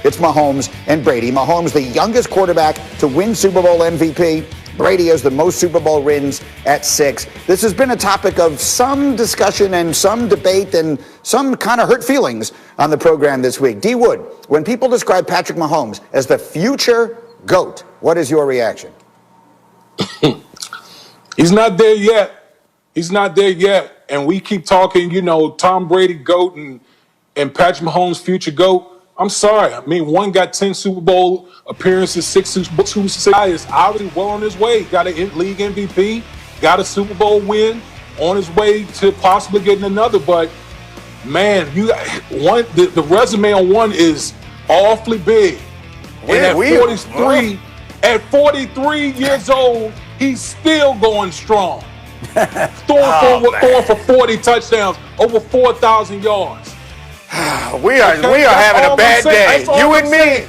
It's Mahomes and Brady. Mahomes, the youngest quarterback to win Super Bowl MVP. Brady has the most Super Bowl wins at 6. This has been a topic of some discussion and some debate and some kind of hurt feelings on the program this week. D. Wood, when people describe Patrick Mahomes as the future GOAT, what is your reaction? He's not there yet. He's not there yet. And we keep talking, Tom Brady GOAT and Patrick Mahomes future GOAT. I'm sorry. I mean, one got 10 Super Bowl appearances, 6 Super Bowl is already well on his way. Got a league MVP, got a Super Bowl win, on his way to possibly getting another. But man, the resume on one is awfully big. And at 43 years old, he's still going strong. throwing for 40 touchdowns, over 4,000 yards. We are having a bad day. You and me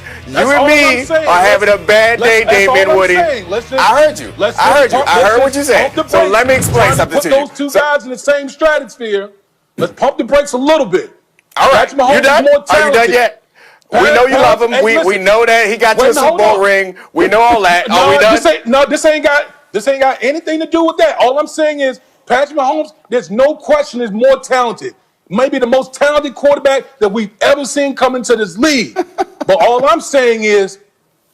are having a bad day, Damian Woody. I heard you. I heard what you said. So let me explain something to you. Put those two guys in the same stratosphere. Let's pump the brakes a little bit. All right, you done? Are you done yet? We know you love him. We know that he got your Super Bowl ring. We know all that. Are we done? This ain't got anything to do with that. All I'm saying is Patrick Mahomes, there's no question, is more talented. Maybe the most talented quarterback that we've ever seen come into this league. But all I'm saying is,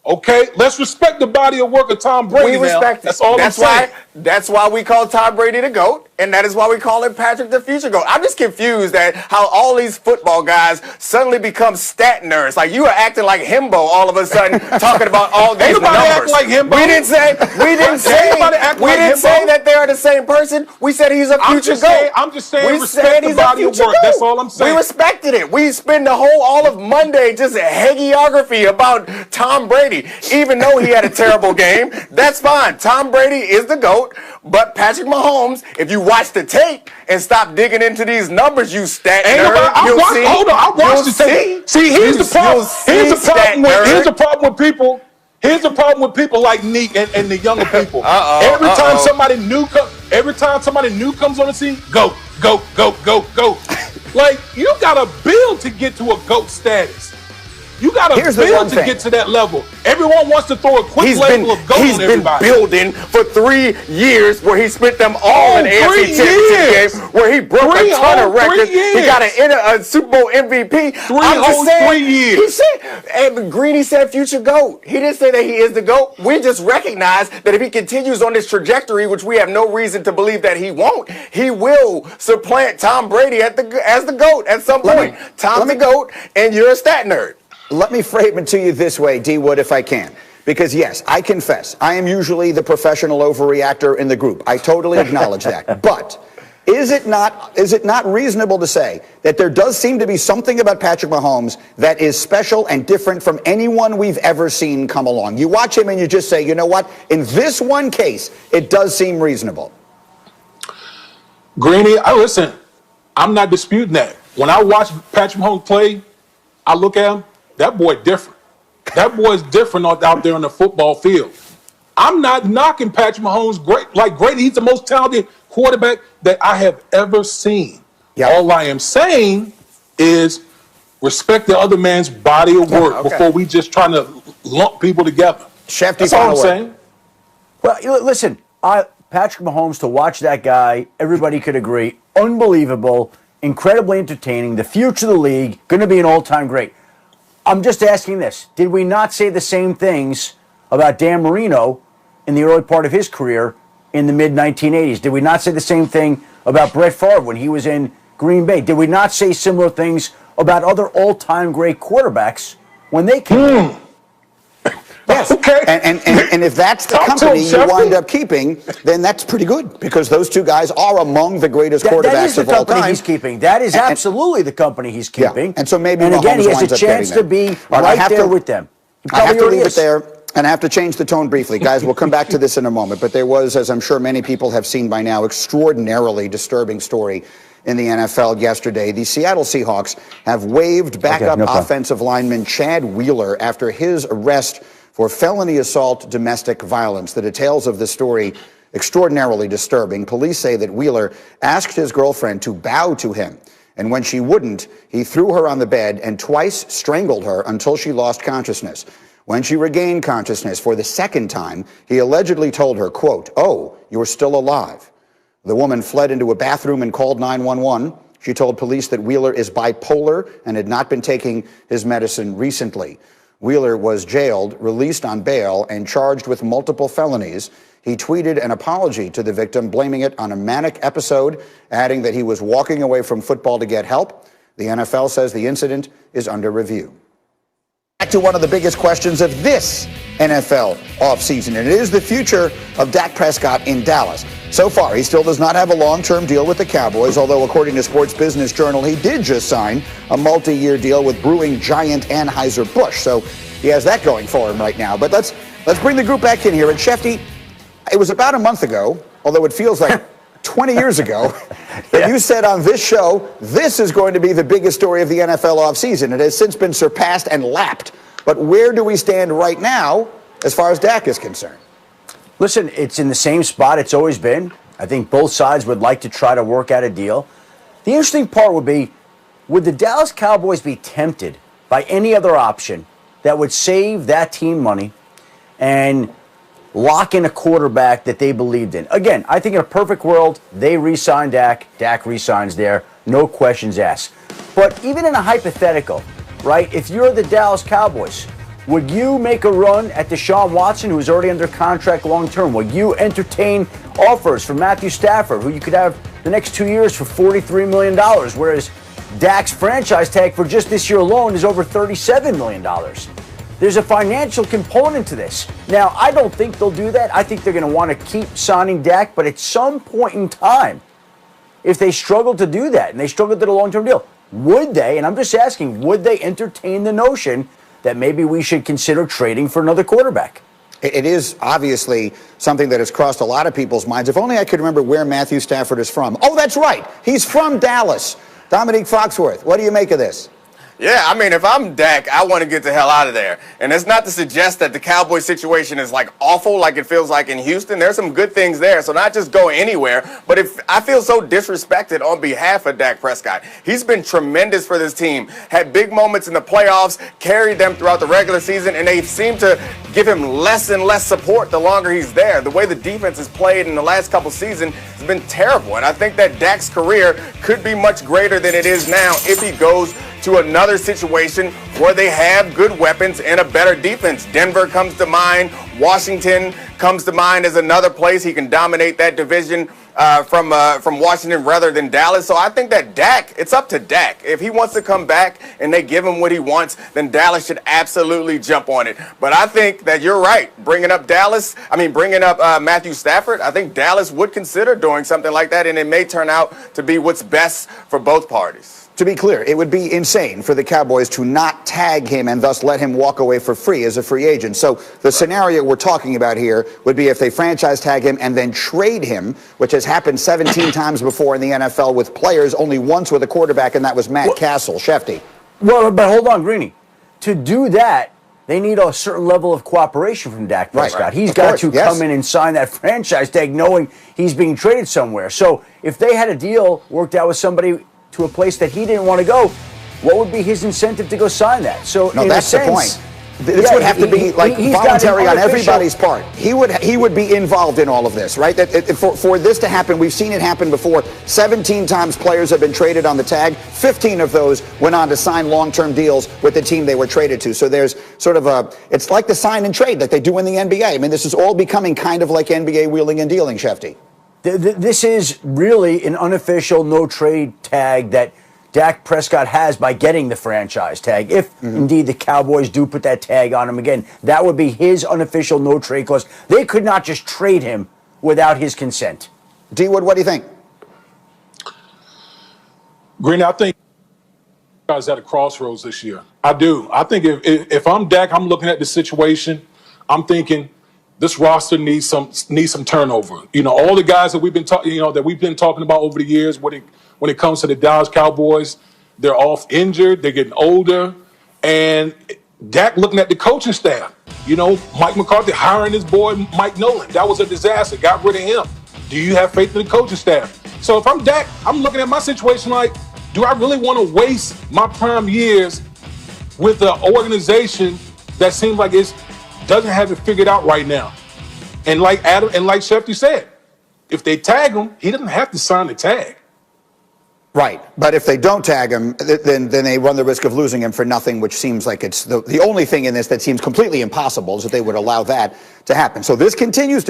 okay, let's respect the body of work of Tom Brady. We respect it. That's all I'm saying. That's why we call Tom Brady the GOAT, and that is why we call him Patrick the future GOAT. I'm just confused at how all these football guys suddenly become stat nerds. Like you are acting like Himbo all of a sudden, talking about all these numbers. Act like Himbo. We didn't say that they are the same person. We said he's a future GOAT. I'm just saying respect the body of work. That's all I'm saying. We respected it. We spent all of Monday just a hagiography about Tom Brady, even though he had a terrible game. That's fine. Tom Brady is the GOAT. But Patrick Mahomes, if you watch the tape and stop digging into these numbers, you stat nerd, I watched the tape. See, here's the problem. Here's the problem with people like Neek and the younger people. Every time somebody new comes on the scene, go. Like, you gotta build to get to a GOAT status. You got to build to get to that level. Everyone wants to throw a quick label of GOAT on everybody. He's been building for 3 years where he spent them all in the AFC Championship game, where he broke a ton of records. He got a Super Bowl MVP. 3 years. He said, and Greeny said future GOAT. He didn't say that he is the GOAT. We just recognize that if he continues on this trajectory, which we have no reason to believe that he won't, he will supplant Tom Brady as the GOAT at some point. Tom's the GOAT, and you're a stat nerd. Let me frame it to you this way, D. Wood, if I can. Because, yes, I confess, I am usually the professional overreactor in the group. I totally acknowledge that. But is it not reasonable to say that there does seem to be something about Patrick Mahomes that is special and different from anyone we've ever seen come along? You watch him and you just say, you know what? In this one case, it does seem reasonable. Greeny, listen, I'm not disputing that. When I watch Patrick Mahomes play, I look at him. That boy different. That boy's different out there on the football field. I'm not knocking Patrick Mahomes great. He's the most talented quarterback that I have ever seen. Yep. All I am saying is respect the other man's body of work before we just trying to lump people together. That's all I'm saying. Well, listen, Patrick Mahomes, to watch that guy, everybody could agree, unbelievable, incredibly entertaining, the future of the league, going to be an all-time great. I'm just asking this. Did we not say the same things about Dan Marino in the early part of his career in the mid-1980s? Did we not say the same thing about Brett Favre when he was in Green Bay? Did we not say similar things about other all-time great quarterbacks when they came in? Yes. Okay. And if that's the company you wind up keeping, then that's pretty good because those two guys are among the greatest quarterbacks of all time. That is the company he's keeping. That is absolutely the company he's keeping. Yeah. And so maybe and Mahomes again, he has a chance to be right there with them. I have to leave it there. And I have to change the tone briefly. Guys, we'll come back to this in a moment. But there was, as I'm sure many people have seen by now, extraordinarily disturbing story in the NFL yesterday. The Seattle Seahawks have waived backup offensive lineman Chad Wheeler after his arrest for felony assault domestic violence. The details of this story extraordinarily disturbing. Police say that Wheeler asked his girlfriend to bow to him And when she wouldn't, he threw her on the bed and twice strangled her until she lost consciousness. When she regained consciousness for the second time, he allegedly told her, quote, "Oh, you're still alive." The woman fled into a bathroom and called 911. She told police that Wheeler is bipolar and had not been taking his medicine recently. Wheeler was jailed, released on bail, and charged with multiple felonies. He tweeted an apology to the victim, blaming it on a manic episode, adding that he was walking away from football to get help. The NFL says the incident is under review. Back to one of the biggest questions of this NFL offseason, and it is the future of Dak Prescott in Dallas. So far, he still does not have a long-term deal with the Cowboys, although according to Sports Business Journal, he did just sign a multi-year deal with brewing giant Anheuser-Busch. So he has that going for him right now. But let's bring the group back in here. And Shefty, it was about a month ago, although it feels like 20 years ago, that you said on this show, this is going to be the biggest story of the NFL offseason. It has since been surpassed and lapped. But where do we stand right now as far as Dak is concerned? Listen, it's in the same spot it's always been. I think both sides would like to try to work out a deal. The interesting part would be, would the Dallas Cowboys be tempted by any other option that would save that team money and lock in a quarterback that they believed in? Again, I think in a perfect world, they re-sign Dak, Dak re-signs there, no questions asked. But even in a hypothetical, right, if you're the Dallas Cowboys, would you make a run at Deshaun Watson, who is already under contract long-term? Would you entertain offers for Matthew Stafford, who you could have the next 2 years for $43 million, whereas Dak's franchise tag for just this year alone is over $37 million? There's a financial component to this. Now, I don't think they'll do that. I think they're going to want to keep signing Dak, but at some point in time, if they struggle to do that and they struggle to do a long-term deal, would they, and I'm just asking, would they entertain the notion that maybe we should consider trading for another quarterback? It is obviously something that has crossed a lot of people's minds. If only I could remember where Matthew Stafford is from. Oh, that's right. He's from Dallas. Dominique Foxworth, what do you make of this? Yeah, I mean, if I'm Dak, I want to get the hell out of there. And it's not to suggest that the Cowboys situation is like awful like it feels like in Houston. There's some good things there, so not just go anywhere. But if I feel so disrespected on behalf of Dak Prescott. He's been tremendous for this team, had big moments in the playoffs, carried them throughout the regular season, and they seem to give him less and less support the longer he's there. The way the defense has played in the last couple seasons has been terrible, and I think that Dak's career could be much greater than it is now if he goes to another situation where they have good weapons and a better defense. Denver comes to mind. Washington comes to mind as another place he can dominate that division from Washington rather than Dallas. So I think that Dak, it's up to Dak. If he wants to come back and they give him what he wants, then Dallas should absolutely jump on it. But I think that you're right. Bringing up Matthew Stafford, I think Dallas would consider doing something like that, and it may turn out to be what's best for both parties. To be clear, it would be insane for the Cowboys to not tag him and thus let him walk away for free as a free agent. So the scenario we're talking about here would be if they franchise tag him and then trade him, which has happened 17 times before in the NFL with players, only once with a quarterback, and that was Matt Castle. Shefty. Well, but hold on, Greeny. To do that, they need a certain level of cooperation from Dak Prescott. Right. He's Of got course, to yes. come in and sign that franchise tag knowing he's being traded somewhere. So if they had a deal worked out with somebody to a place that he didn't want to go, what would be his incentive to go sign that? So No, in that's a the sense, point. This would have to be like he's got voluntary an on unofficial- everybody's part. He would be involved in all of this, right? For this to happen, we've seen it happen before. 17 times players have been traded on the tag. 15 of those went on to sign long-term deals with the team they were traded to. So there's sort of it's like the sign and trade that they do in the NBA. I mean, this is all becoming kind of like NBA wheeling and dealing, Shefty. This is really an unofficial no-trade tag that Dak Prescott has by getting the franchise tag. If indeed the Cowboys do put that tag on him again, that would be his unofficial no-trade clause. They could not just trade him without his consent. D. Wood, what do you think? Green, I think guys at a crossroads this year. I do. I think if I'm Dak, I'm looking at the situation. I'm thinking this roster needs some turnover. You know, all the guys that we've been talking about over the years. When it comes to the Dallas Cowboys, they're all injured. They're getting older, and Dak looking at the coaching staff. You know, Mike McCarthy hiring his boy Mike Nolan. That was a disaster. Got rid of him. Do you have faith in the coaching staff? So if I'm Dak, I'm looking at my situation like, Do I really want to waste my prime years with an organization that seems like it doesn't have it figured out right now? And like Adam and like Shefty said, if they tag him, he doesn't have to sign the tag. Right, but if they don't tag him, then they run the risk of losing him for nothing, which seems like it's the only thing in this that seems completely impossible is that they would allow that to happen. So this continues to